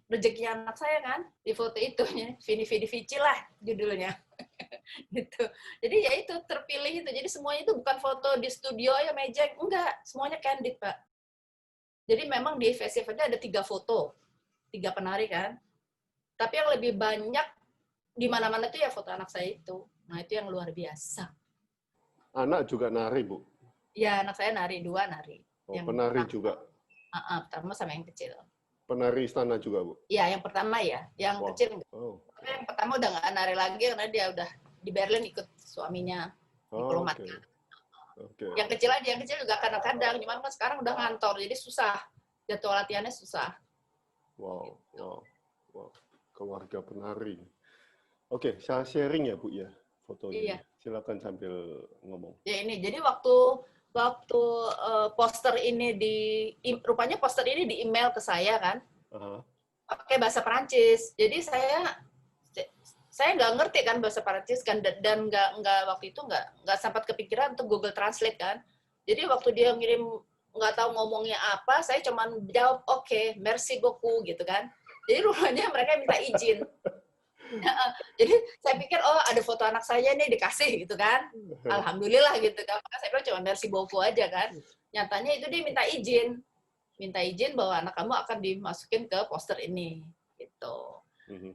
rezeki anak saya kan di foto itu, Vini Vidi Vici lah judulnya. Gitu. Jadi ya itu terpilih itu. Jadi semuanya itu bukan foto di studio ya meja, enggak, semuanya candid Pak. Jadi memang di festivalnya ada 3 foto, 3 penari kan. Tapi yang lebih banyak di mana-mana itu ya foto anak saya itu. Nah itu yang luar biasa. Anak juga nari, Bu? Ya anak saya nari, 2 nari. Oh, Yang penari pertama, juga? pertama sama yang kecil. Penari istana juga, Bu? Ya yang pertama ya, yang Wow. kecil enggak. Oh. Tapi yang pertama udah nggak nari lagi karena dia udah di Berlin ikut suaminya diplomat. Oke. Oke. Yang kecil aja, yang kecil juga kadang-kadang, cuman kan sekarang udah ngantor, jadi susah. Jadwal latihannya susah. Wow. Keluarga penari. Oke, saya sharing ya, Bu ya, fotonya. Iya. Silakan sambil ngomong. Ya ini, jadi waktu poster ini rupanya poster ini di email ke saya kan, Aha. pakai bahasa Perancis. Jadi saya nggak ngerti kan bahasa Perancis kan, dan nggak waktu itu nggak sempat kepikiran untuk Google Translate kan. Jadi waktu dia ngirim nggak tahu ngomongnya apa, saya cuman jawab oke, merci beaucoup gitu kan. Jadi rupanya mereka minta izin. Jadi saya pikir oh ada foto anak saya nih dikasih gitu kan. Alhamdulillah gitu kan. Maka saya bilang cuma merci beaucoup aja kan. Nyatanya itu dia minta izin bahwa anak kamu akan dimasukin ke poster ini gitu.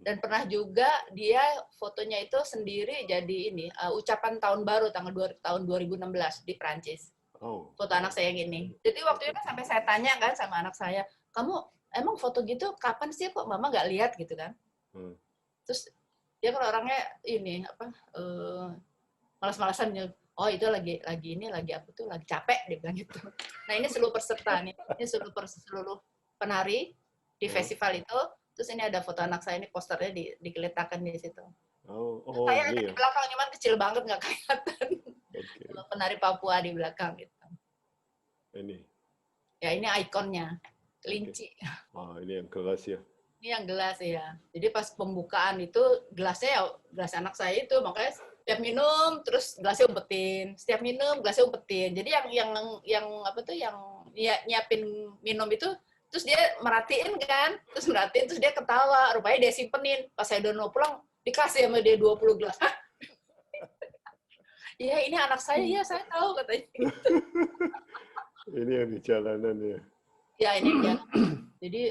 Dan pernah juga dia fotonya itu sendiri jadi ini ucapan tahun baru tahun 2016 di Prancis. Oh. Foto anak saya yang ini. Jadi waktu itu sampai saya tanya kan sama anak saya, kamu emang foto gitu kapan sih kok mama nggak lihat gitu kan? Terus dia kan orangnya ini malas-malasan, oh itu lagi apa tuh lagi capek dia bilang gitu. Nah ini seluruh peserta nih, ini seluruh penari di festival itu. Terus ini ada foto anak saya, ini posternya digeletakkan di situ. Saya ada di belakang, cuman kecil banget nggak kelihatan. Okay. Penari Papua di belakang gitu. Ini. Ya ini ikonnya, kelinci. Okay. Wah ini yang gelas ya. Ini yang gelas ya. Jadi pas pembukaan itu gelasnya ya gelas anak saya itu, makanya setiap minum terus gelasnya umpetin, setiap minum gelasnya umpetin. Jadi yang apa tuh yang nyiapin minum itu terus dia merhatiin kan, terus dia ketawa, rupanya dia simpenin. Pas saya udah mau pulang dikasih sama dia 20 gelas. Iya ini anak saya, ya saya tahu katanya. Ini yang di jalanan ya. Ya ini dia. Jadi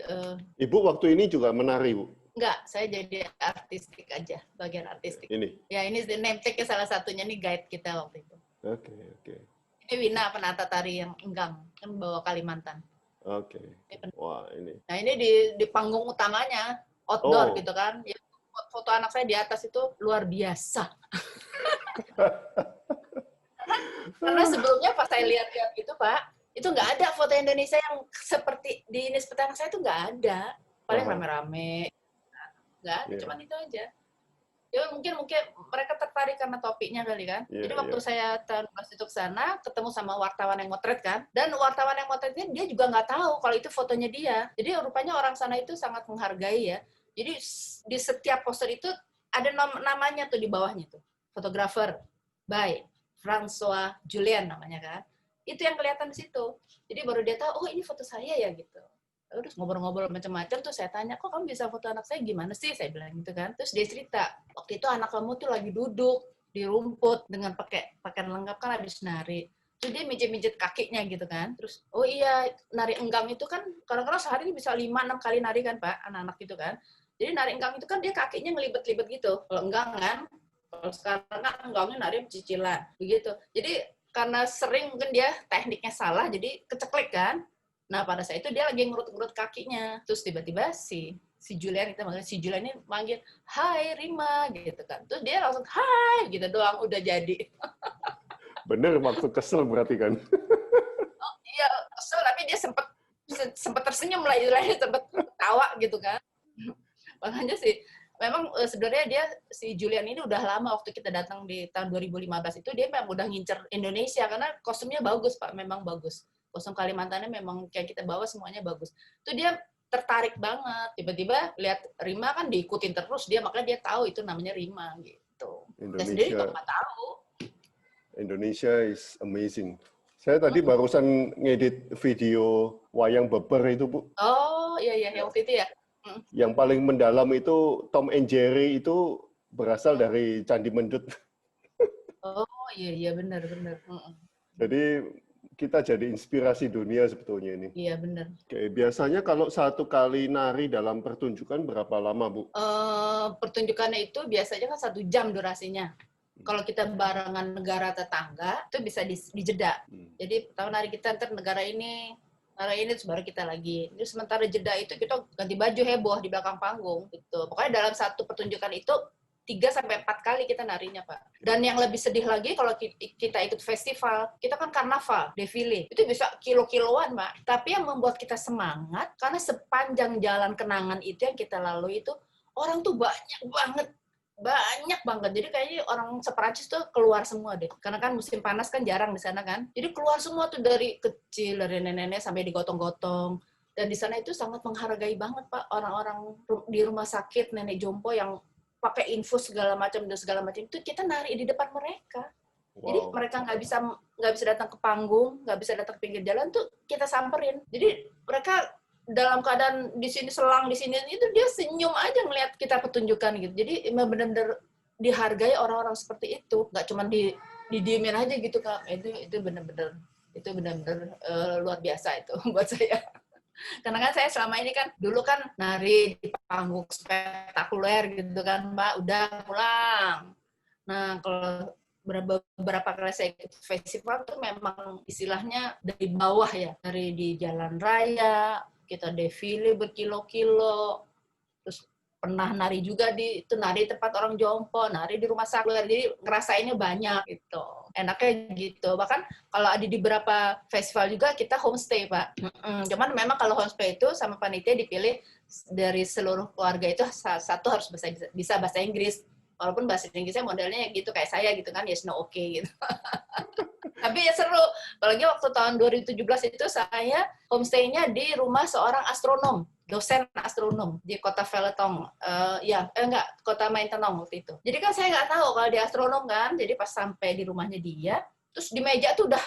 Ibu waktu ini juga menari, Bu? Enggak, saya jadi artistik aja, bagian artistik. Ini? Ya ini name tag salah satunya nih guide kita waktu itu. Oke. Ini Wina, penata tari yang Enggang, kan bawa Kalimantan. Oke. Wah ini. Nah ini di panggung utamanya, outdoor gitu kan. Ya, foto anak saya di atas itu luar biasa. Karena sebelumnya pas saya lihat-lihat gitu Pak, itu nggak ada foto Indonesia yang seperti di ini seperti anak saya itu nggak ada. Paling rame-rame, nggak ada, cuman itu aja. Ya mungkin mereka tertarik karena topiknya kali kan. Jadi waktu saya tahun pas itu ke sana, ketemu sama wartawan yang motret kan. Dan wartawan yang motretnya dia juga nggak tahu kalau itu fotonya dia. Jadi rupanya orang sana itu sangat menghargai ya. Jadi di setiap poster itu ada namanya tuh di bawahnya tuh. Fotografer by François Julien namanya kan. Itu yang kelihatan di situ. Jadi baru dia tahu, oh ini foto saya ya gitu. Terus ngobrol-ngobrol macam-macam tuh saya tanya, kok kamu bisa foto anak saya gimana sih? Saya bilang gitu kan. Terus dia cerita, waktu itu anak kamu tuh lagi duduk di rumput dengan pakai pakaian lengkap kan habis nari. Terus dia mijet-mijet kakinya gitu kan. Terus, oh iya, nari enggang itu kan kadang-kadang sehari ini bisa 5-6 kali nari kan Pak, anak-anak gitu kan. Jadi nari enggang itu kan dia kakinya ngelibet-libet gitu. Kalau enggang kan, kalau sekarang kan enggangnya nari cicilan. Begitu. Jadi karena sering mungkin dia tekniknya salah, jadi keceklek kan. Nah, pada saat itu dia lagi ngurut-ngurut kakinya. Terus tiba-tiba si Julian ini manggil, "Hai Rima," gitu kan. Terus dia langsung, "Hai," gitu doang, udah jadi. Bener, maksud kesel berarti kan? Oh, iya, kesel, tapi dia sempat tersenyum lah, istilahnya sempat ketawa gitu kan. Makanya sih, memang sebenarnya dia, si Julian ini udah lama waktu kita datang di tahun 2015 itu, dia memang udah ngincer Indonesia, karena kostumnya bagus Pak, memang bagus. Kostum Kalimantannya memang kayak kita bawa semuanya bagus. Itu dia tertarik banget. Tiba-tiba lihat Rima kan diikutin terus dia, makanya dia tahu itu namanya Rima gitu. Indonesia. Dan sendiri juga nggak tahu. Indonesia is amazing. Saya tadi barusan ngedit video wayang beber itu, Bu. Oh, iya, yang waktu itu ya. Yang paling mendalam itu Tom and Jerry itu berasal dari Candi Mendut. Oh, iya, benar. Jadi kita jadi inspirasi dunia sebetulnya ini. Iya, benar. Oke, biasanya kalau satu kali nari dalam pertunjukan berapa lama, Bu? Pertunjukannya itu biasanya kan 1 jam durasinya. Kalau kita barengan negara tetangga, itu bisa dijeda. Jadi pertama nari kita, ntar negara ini, terus baru kita lagi. Jadi sementara jeda itu kita ganti baju heboh di belakang panggung. Gitu. Pokoknya dalam satu pertunjukan itu 3-4 kali kita narinya, Pak. Dan yang lebih sedih lagi kalau kita ikut festival, kita kan karnaval, defile. Itu bisa kilo-kiloan, Pak. Tapi yang membuat kita semangat, karena sepanjang jalan kenangan itu yang kita lalui itu, orang tuh banyak banget. Jadi kayaknya orang sePrancis tuh keluar semua deh. Karena kan musim panas kan jarang di sana kan. Jadi keluar semua tuh dari kecil, dari nenek-nenek sampai digotong-gotong. Dan di sana itu sangat menghargai banget, Pak, orang-orang di rumah sakit, nenek jompo yang pakai infus segala macam itu kita nari di depan mereka. Wow. Jadi mereka nggak bisa datang ke panggung, nggak bisa datang ke pinggir jalan tuh kita samperin. Jadi mereka dalam keadaan di sini selang di sini itu dia senyum aja ngelihat kita pertunjukan gitu. Jadi benar-benar dihargai orang-orang seperti itu, nggak cuma didiemin aja gitu, Kak. Itu benar-benar luar biasa itu buat saya. Karena kan saya selama ini kan dulu kan nari di panggung spektakuler gitu kan, Mbak, udah pulang. Nah, kalau beberapa kali saya ikut festival tuh memang istilahnya dari bawah ya, dari di jalan raya, kita defile berkilo-kilo, terus pernah nari juga itu nari tempat orang jompo, nari di rumah sakit, jadi ngerasainnya banyak gitu. Enaknya gitu. Bahkan kalau ada di beberapa festival juga kita homestay, Pak. Cuman memang kalau homestay itu sama panitia dipilih dari seluruh keluarga itu satu harus bisa bahasa Inggris. Walaupun bahasa Inggrisnya modelnya gitu kayak saya gitu kan, yes no oke gitu. Tapi ya seru. Apalagi waktu tahun 2017 itu saya homestay-nya di rumah seorang astronom, dosen astronom di kota Veletong. Kota Maintenon waktu itu. Jadi kan saya nggak tahu kalau dia astronom kan. Jadi pas sampai di rumahnya dia, terus di meja tuh udah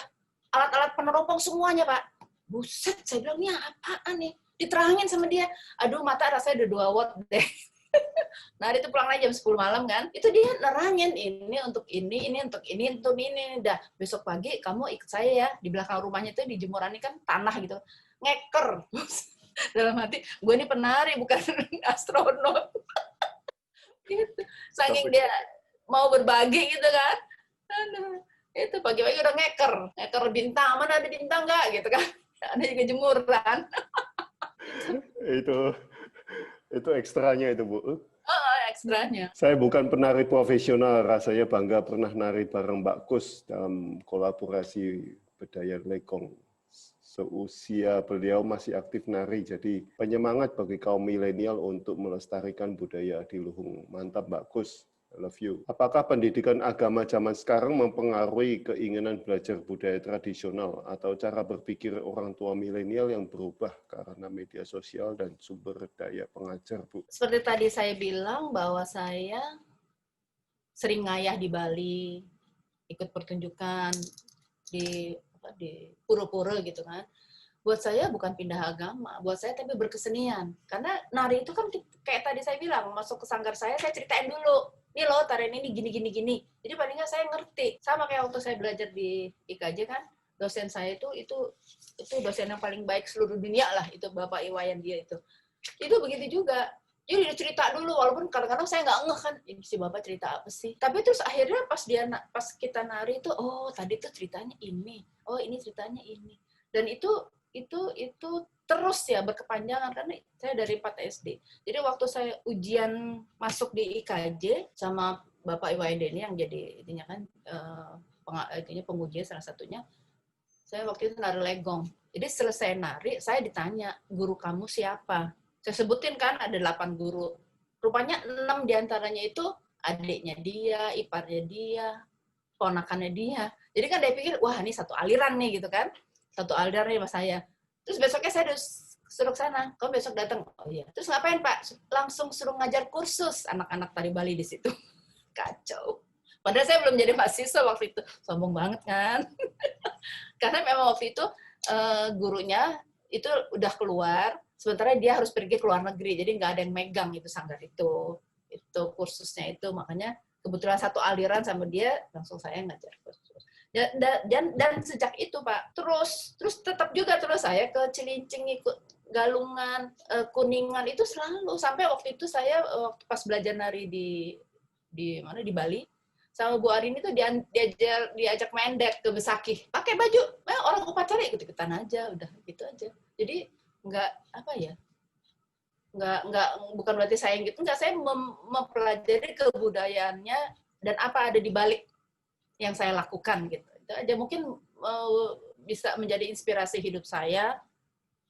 alat-alat peneropong semuanya, Pak. Buset, saya bilang, ini apaan nih? Diterangin sama dia. Aduh, mata rasanya udah 2 watt deh. Nah, itu pulang aja jam 10 malam kan. Itu dia nerangin, ini untuk ini untuk ini. Dah, besok pagi kamu ikut saya ya. Di belakang rumahnya tuh di jemuran ini kan tanah gitu. Ngeker. Dalam hati, gue ini penari bukan astronot. Gitu. Saking dia mau berbagi gitu kan. Aduh, itu pagi-pagi udah ngeker bintang, mana ada bintang nggak gitu kan. Ada juga jemuran. Itu ekstranya itu, Bu. Ekstranya. Saya bukan penari profesional, rasanya bangga pernah nari bareng Mbak Kus dalam kolaborasi Bedaya Lekong. Seusia beliau masih aktif nari, jadi penyemangat bagi kaum milenial untuk melestarikan budaya adiluhung. Mantap, Mbak Kus. I love you. Apakah pendidikan agama zaman sekarang mempengaruhi keinginan belajar budaya tradisional atau cara berpikir orang tua milenial yang berubah karena media sosial dan sumber daya pengajar, Bu? Seperti tadi saya bilang bahwa saya sering ngayah di Bali, ikut pertunjukan di pura-pura gitu kan. Buat saya bukan pindah agama, buat saya tapi berkesenian. Karena nari itu kan kayak tadi saya bilang, masuk ke sanggar saya ceritain dulu. Ini loh, tarian ini gini. Jadi paling nggak saya ngerti. Sama kayak waktu saya belajar di IKJ kan, dosen saya itu dosen yang paling baik seluruh dunia lah, itu Bapak Iwayan dia itu. Itu begitu juga. Jadi dia cerita dulu, walaupun kadang-kadang saya nggak ngeh kan, ini si Bapak cerita apa sih? Tapi terus akhirnya pas kita nari itu, oh tadi tuh ceritanya ini, oh ini ceritanya ini. Dan itu terus ya berkepanjangan karena saya dari 4 SD. Jadi waktu saya ujian masuk di IKJ sama Bapak Iwayan ini yang jadi intinya kan pengujian salah satunya, saya waktu itu nari legong. Jadi selesai nari, saya ditanya, guru kamu siapa? Saya sebutin kan ada 8 guru. Rupanya 6 diantaranya itu adiknya dia, iparnya dia, ponakannya dia. Jadi kan dia pikir, wah ini satu aliran nih gitu kan. Satu aliran nih sama saya. Terus besoknya saya suruh ke sana. Kamu besok datang. Oh iya. Terus ngapain, Pak? Langsung suruh ngajar kursus anak-anak tari Bali di situ. Kacau. Padahal saya belum jadi mahasiswa waktu itu. Sombong banget kan. Karena memang waktu itu gurunya itu udah keluar, sementara dia harus pergi ke luar negeri, jadi nggak ada yang megang itu sanggar itu kursusnya itu. Makanya kebetulan satu aliran sama dia, langsung saya ngajar kursus. Dan sejak itu Pak, terus tetap juga terus saya ke Cilincing, ikut Galungan, Kuningan, itu selalu. Sampai waktu itu saya waktu pas belajar nari di mana, di Bali, sama Bu Arini tuh diajak main dek ke Besakih, pakai baju orang upacara, ikut-ikutan aja, udah gitu aja. Jadi nggak apa ya, nggak bukan berarti saya gitu, nggak, saya mempelajari kebudayaannya dan apa ada di balik yang saya lakukan gitu. Itu aja, mungkin bisa menjadi inspirasi hidup saya.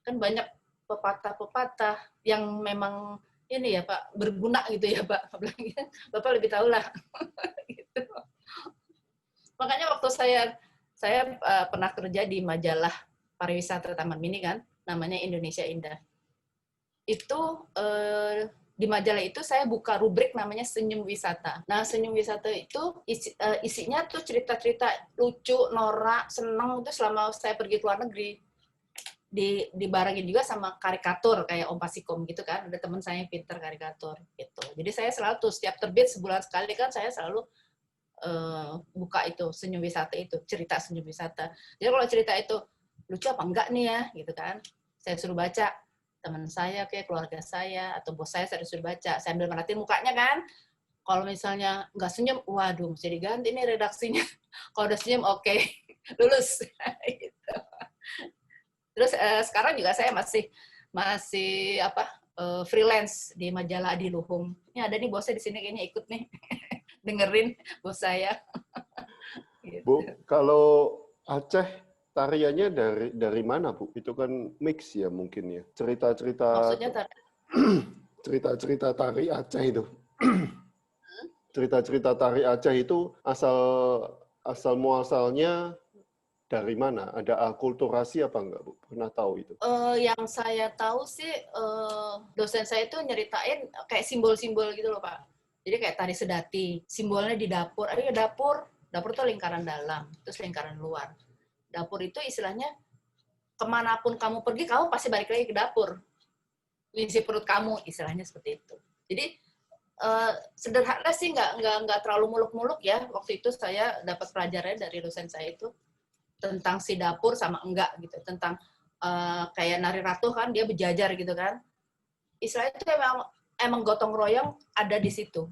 Kan banyak pepatah-pepatah yang memang ini ya Pak, berguna gitu ya Pak. Bapak lebih tahu lah. Gitu. Makanya waktu saya pernah kerja di majalah pariwisata Taman Mini kan, namanya Indonesia Indah. Itu di majalah itu saya buka rubrik namanya Senyum Wisata. Nah, Senyum Wisata itu isinya tuh cerita-cerita lucu, norak, seneng itu selama saya pergi ke luar negeri. Dibarengin juga sama karikatur kayak Om Pasikom gitu kan, ada teman saya yang pinter karikatur gitu. Jadi saya selalu tuh setiap terbit sebulan sekali kan saya selalu buka itu Senyum Wisata, itu cerita Senyum Wisata. Jadi kalau cerita itu lucu apa enggak nih ya gitu kan, saya suruh baca teman saya, kayak keluarga saya atau bos saya suruh baca, saya ambil merhatiin mukanya kan. Kalau misalnya nggak senyum, waduh mesti diganti nih redaksinya. Kalau udah senyum, oke, lulus. Gitu. Terus sekarang juga saya masih freelance di majalah Adiluhung. Ini ada nih bosnya di sini kayaknya ikut nih dengerin bos saya. Gitu. Bu, kalau Aceh tariannya dari mana Bu? Itu kan mix ya mungkin ya. Cerita-cerita cerita-cerita tari Aceh itu. Cerita-cerita tari Aceh itu asal muasalnya dari mana? Ada akulturasi apa enggak, Bu? Pernah tahu itu? Yang saya tahu sih, dosen saya itu nyeritain kayak simbol-simbol gitu loh, Pak. Jadi kayak tari sedati, simbolnya di dapur. Dapur itu lingkaran dalam, terus lingkaran luar. Dapur itu istilahnya, kemanapun kamu pergi, kamu pasti balik lagi ke dapur. Ngisi perut kamu, istilahnya seperti itu. Jadi, sederhana sih, nggak terlalu muluk-muluk ya. Waktu itu saya dapat pelajaran dari dosen saya itu, tentang si dapur sama enggak gitu, tentang kayak nari ratu kan dia berjajar gitu kan, istilahnya itu emang gotong royong ada di situ.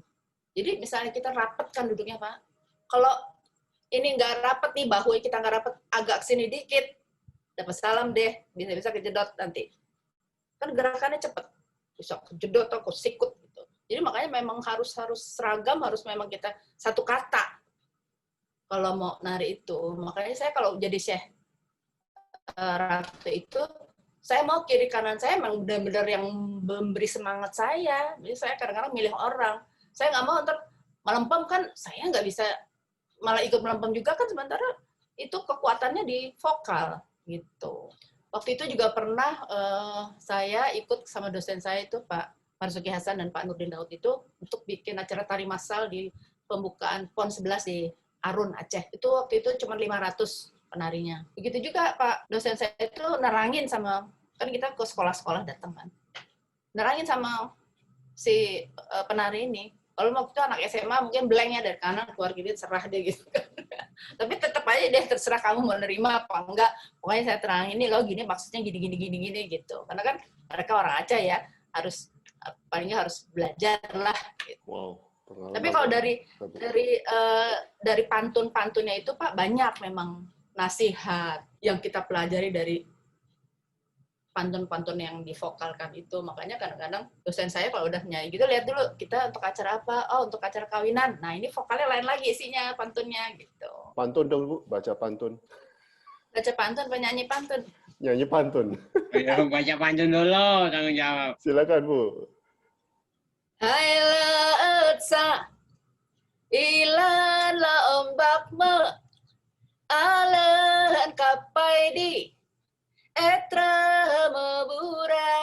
Jadi misalnya kita rapet kan duduknya Pak, kalau ini nggak rapet nih, bahu kita nggak rapet, agak sini dikit dapat salam deh, bisa kejedot nanti kan gerakannya cepet, bisa kejedot atau sikut gitu. Jadi makanya memang harus seragam, harus memang kita satu kata kalau mau nari itu. Makanya saya kalau jadi Syekh Ratu itu, saya mau kiri kanan saya emang benar-benar yang memberi semangat saya. Jadi saya kadang-kadang milih orang. Saya nggak mau ntar melempem kan, saya nggak bisa malah ikut melempem juga kan, sementara itu kekuatannya di vokal gitu. Waktu itu juga pernah saya ikut sama dosen saya itu Pak Marzuki Hasan dan Pak Nurdin Daud itu untuk bikin acara tari massal di pembukaan PON 11 di Arun, Aceh. Itu waktu itu cuma 500 penarinya. Begitu juga Pak dosen saya itu nerangin sama, kan kita ke sekolah-sekolah datang kan, nerangin sama si penari ini. Kalau waktu itu anak SMA mungkin blank ya, dari kanan keluar gini serah dia gitu kan. Tapi tetap aja deh, terserah kamu mau nerima apa enggak. Pokoknya saya terangin ini loh, gini maksudnya gini gitu. Karena kan mereka orang Aceh ya, harus palingnya harus belajar lah. Gitu. Wow. Pengalaman. Tapi kalau dari pantun-pantunnya itu Pak, banyak memang nasihat yang kita pelajari dari pantun-pantun yang divokalkan itu. Makanya kadang-kadang dosen saya kalau udah nyanyi gitu, lihat dulu kita untuk acara apa, oh untuk acara kawinan, nah ini vokalnya lain lagi isinya, pantunnya gitu. Pantun dong Bu, baca pantun. Baca pantun, penyanyi pantun. Nyanyi pantun. Ayo baca pantun dulu, tanggung jawab. Silakan Bu. Hai laut sa ilan la ombak me alen kapai di etra mebura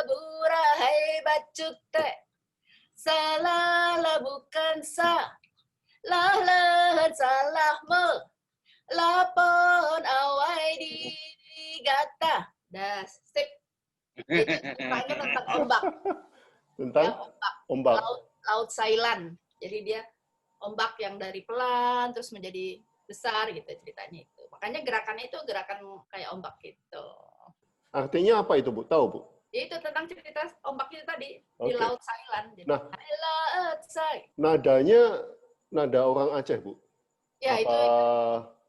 bura hai bacute salah la bukan sa lah Jadi ceritanya tentang ombak, Tentang ya, ombak, ombak. laut Thailand. Jadi dia ombak yang dari pelan terus menjadi besar gitu ceritanya itu. Makanya gerakannya itu gerakan kayak ombak gitu. Artinya apa itu, Bu? Tahu, Bu? Ya itu tentang cerita ombak itu tadi di Oke. Laut Thailand. Jadi, Nah. Laut Thailand. Nadanya nada orang Aceh, Bu? Ya Apa... itu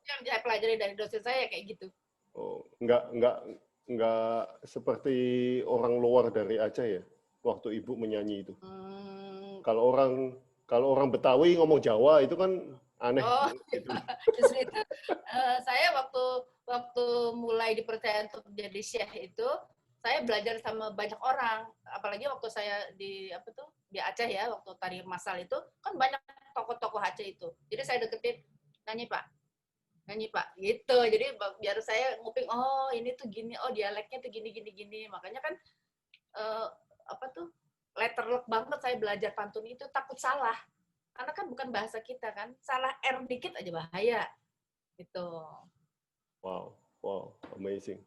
yang saya pelajari dari dosen saya kayak gitu. Oh, nggak seperti orang luar dari Aceh ya, waktu Ibu menyanyi itu. Kalau orang Betawi ngomong Jawa itu kan aneh. Oh, Gitu. justru itu saya waktu mulai dipercaya untuk jadi syekh itu, saya belajar sama banyak orang. Apalagi waktu saya di di Aceh ya, waktu tari masal itu kan banyak tokoh-tokoh Aceh itu. Jadi saya deketin, nyanyi Pak, gitu. Jadi biar saya nguping, oh ini tuh gini, oh dialeknya tuh gini. Makanya kan letterlock banget saya belajar pantun itu, takut salah. Karena kan bukan bahasa kita kan, salah R dikit aja bahaya. Gitu. Wow, amazing.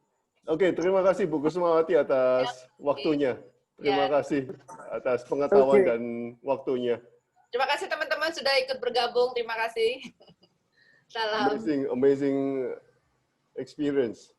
Oke, terima kasih Bu Kusmawati atas waktunya. Terima kasih atas pengetahuan dan waktunya. Terima kasih teman-teman sudah ikut bergabung. Terima kasih. Salam. Amazing experience.